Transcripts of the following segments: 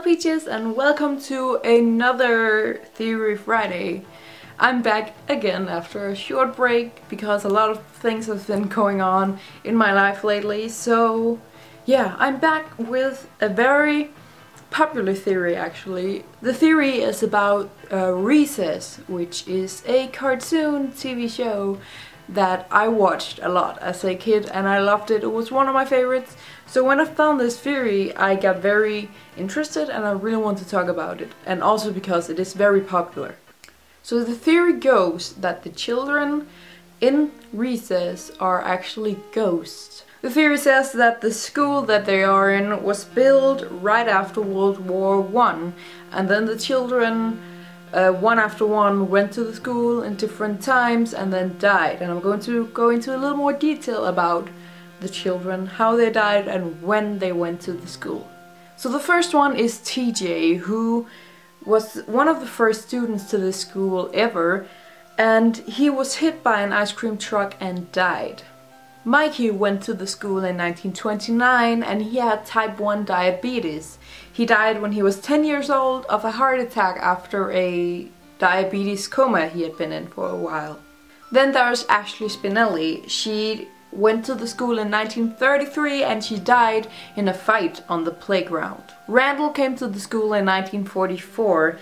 Peaches, and welcome to another Theory Friday. I'm back again after a short break because a lot of things have been going on in my life lately. So yeah, I'm back with a very popular theory actually. The theory is about Recess, which is a cartoon TV show that I watched a lot as a kid and I loved it. It was one of my favorites. So when I found this theory, I got very interested and I really want to talk about it, and also because it is very popular. So the theory goes that the children in Recess are actually ghosts. The theory says that the school that they are in was built right after World War I, and then the children one after one went to the school in different times and then died. And I'm going to go into a little more detail about the children, how they died and when they went to the school. So the first one is TJ, who was one of the first students to this school ever, and he was hit by an ice cream truck and died. Mikey went to the school in 1929 and he had type 1 diabetes. He died when he was 10 years old of a heart attack after a diabetes coma he had been in for a while. Then there's Ashley Spinelli. She went to the school in 1933 and she died in a fight on the playground. Randall came to the school in 1944.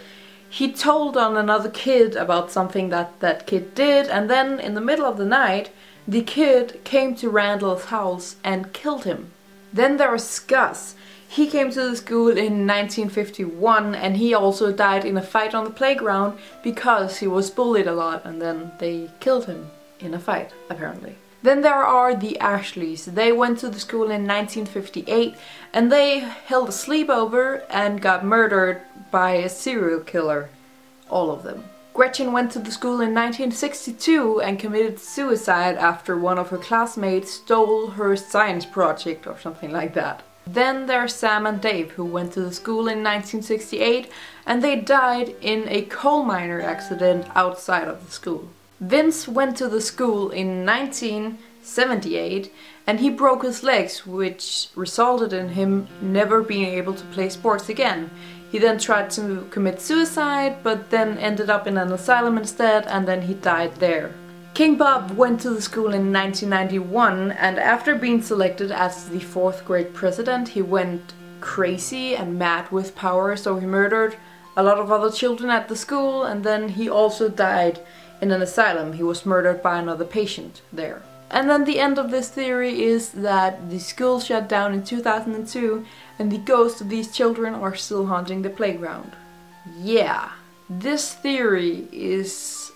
He told on another kid about something that kid did, and then in the middle of the night the kid came to Randall's house and killed him. Then there's Gus. He came to the school in 1951 and he also died in a fight on the playground because he was bullied a lot, and then they killed him in a fight, apparently. Then there are the Ashleys. They went to the school in 1958 and they held a sleepover and got murdered by a serial killer. All of them. Gretchen went to the school in 1962 and committed suicide after one of her classmates stole her science project or something like that. Then there's Sam and Dave, who went to the school in 1968 and they died in a coal miner accident outside of the school. Vince went to the school in 1978 and he broke his legs, which resulted in him never being able to play sports again. He then tried to commit suicide, but then ended up in an asylum instead, and then he died there. King Bob went to the school in 1991, and after being selected as the 4th grade president, he went crazy and mad with power, so he murdered a lot of other children at the school, and then he also died in an asylum. He was murdered by another patient there. And then the end of this theory is that the school shut down in 2002 and the ghosts of these children are still haunting the playground. Yeah, this theory is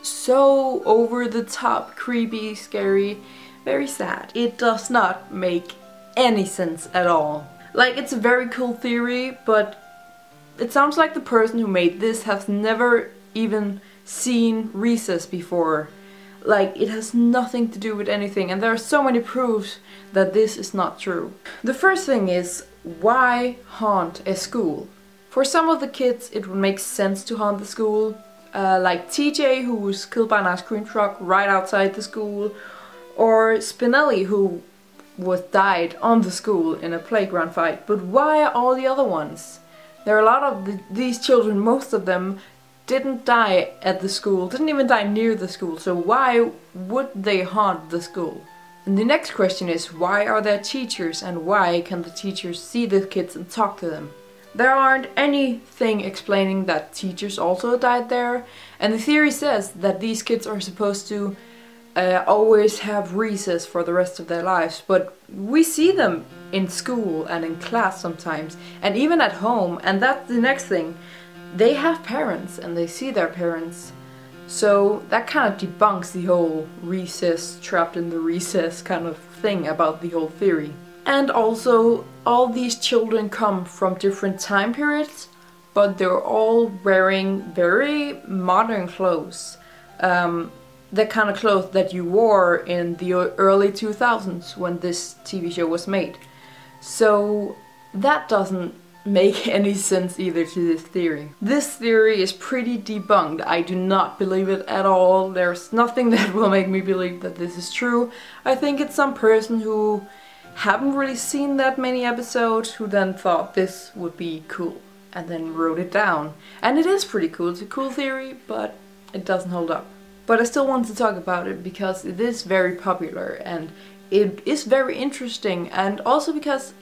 so over the top, creepy, scary, very sad. It does not make any sense at all. Like, it's a very cool theory, but it sounds like the person who made this has never even seen Recess before. Like, it has nothing to do with anything, and there are so many proofs that this is not true. The first thing is, why haunt a school? For some of the kids it would make sense to haunt the school, like TJ, who was killed by an ice cream truck right outside the school, or Spinelli, who died on the school in a playground fight. But why all the other ones? There are a lot of these children, most of them didn't die at the school, didn't even die near the school, so why would they haunt the school? And the next question is, why are there teachers, and why can the teachers see the kids and talk to them? There aren't anything explaining that teachers also died there, and the theory says that these kids are supposed to always have recess for the rest of their lives, but we see them in school and in class sometimes, and even at home, and that's the next thing. They have parents and they see their parents, so that kind of debunks the whole recess, trapped in the recess kind of thing about the whole theory. And also, all these children come from different time periods, but they're all wearing very modern clothes. The kind of clothes that you wore in the early 2000s when this TV show was made. So that doesn't make any sense either to this theory. This theory is pretty debunked. I do not believe it at all. There's nothing that will make me believe that this is true. I think it's some person who haven't really seen that many episodes who then thought this would be cool. and then wrote it down. And it is pretty cool. It's a cool theory, but it doesn't hold up. But I still want to talk about it because it is very popular and it is very interesting, and also because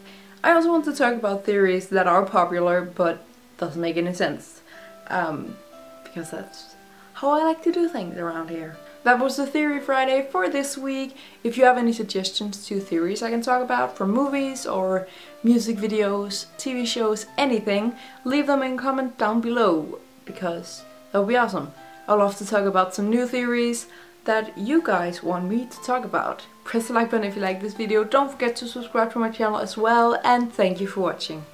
I also want to talk about theories that are popular but doesn't make any sense. Because that's how I like to do things around here. That was the Theory Friday for this week. If you have any suggestions to theories I can talk about for movies or music videos, TV shows, anything, leave them in comment down below, because that would be awesome. I'd love to talk about some new theories that you guys want me to talk about. Press the like button if you like this video. Don't forget to subscribe to my channel as well, and thank you for watching.